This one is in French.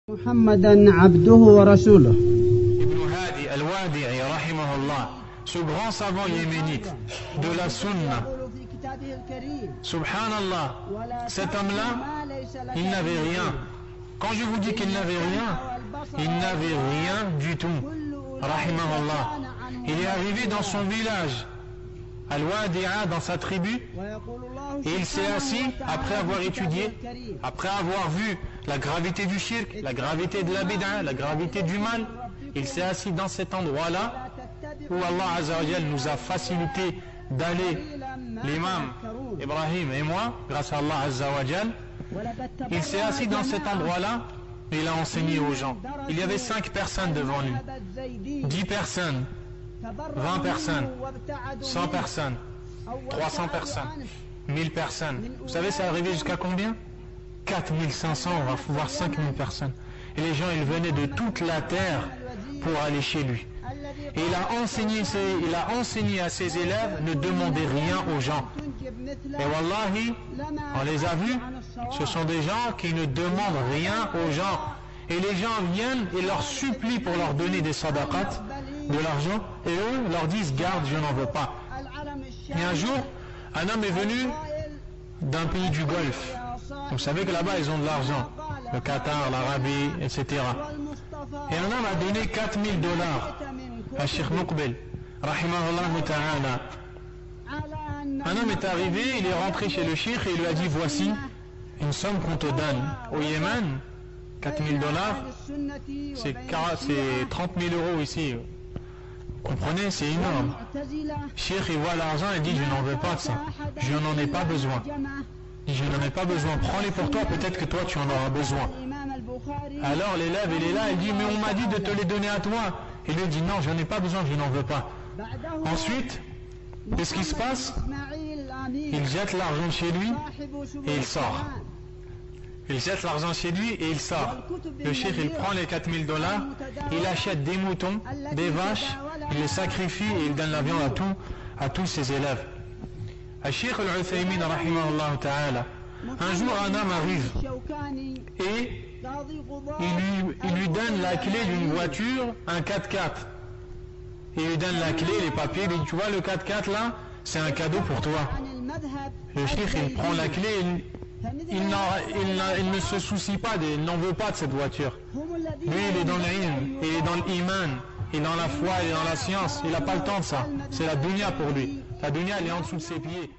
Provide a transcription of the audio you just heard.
محمدا عبده ورسوله. Ibn Hadi al-Wadi'i rahimahullah, ce grand savant yéménite de la Sunna, subhanallah, cet homme-là, il n'avait rien. Quand je vous dis qu'il n'avait rien, il n'avait rien du tout, rahimahullah. Il est arrivé dans son village, Al-Wadi'a, dans sa tribu, et il s'est assis après avoir étudié, après avoir vu la gravité du shirk, la gravité de la bid'a, la gravité du mal. Il s'est assis dans cet endroit-là où Allah Azza wa Jal nous a facilité d'aller, l'imam Ibrahim et moi, grâce à Allah Azza wa Jal. Il s'est assis dans cet endroit-là et il a enseigné aux gens. Il y avait 5 personnes devant lui, 10 personnes, 20 personnes, 100 personnes, 300 personnes, 1000 personnes. Vous savez, c'est arrivé jusqu'à combien? 4500, on va voir 5000 personnes. Et les gens, ils venaient de toute la terre pour aller chez lui. Et il a enseigné à ses élèves, ne demandez rien aux gens. Et wallahi, on les a vus, ce sont des gens qui ne demandent rien aux gens. Et les gens viennent et leur supplient pour leur donner des sadaqat, de l'argent, et eux leur disent, garde, je n'en veux pas. Et un jour, un homme est venu d'un pays du Golfe. Vous savez que là-bas, ils ont de l'argent. Le Qatar, l'Arabie, etc. Et un homme a donné $4000 à Sheikh Muqbil, rahimahullah ta'ala. Un homme est arrivé, il est rentré chez le Sheikh et il lui a dit, voici une somme qu'on te donne. Au Yémen, $4000, c'est 30 000 € ici. Vous comprenez, c'est énorme. Sheikh, il voit l'argent et dit, je n'en veux pas de ça. Je n'en ai pas besoin. Je n'en ai pas besoin, prends-les pour toi, peut-être que toi tu en auras besoin. Alors l'élève, il est là, il dit, mais on m'a dit de te les donner à toi. Il lui dit, non, je n'en ai pas besoin, je n'en veux pas. Ensuite, qu'est-ce qui se passe? Il jette l'argent chez lui et il sort. Il jette l'argent chez lui et il sort. Le cheikh, il prend les $4000, il achète des moutons, des vaches, il les sacrifie et il donne la viande à tous ses élèves. Cheikh Al-Uthaymin rahimahullah ta'ala, un jour un homme arrive et il lui donne la clé d'une voiture, un 4x4. Il lui donne la clé, les papiers, il dit, tu vois le 4x4 là, c'est un cadeau pour toi. Le cheikh, il prend la clé, il ne se soucie pas, il n'en veut pas de cette voiture. Lui, il est dans l'ilm, il est dans l'iman, il est dans la foi, il est dans la science, il n'a pas le temps de ça. C'est la dunya pour lui. La dunya, elle est en dessous de ses pieds.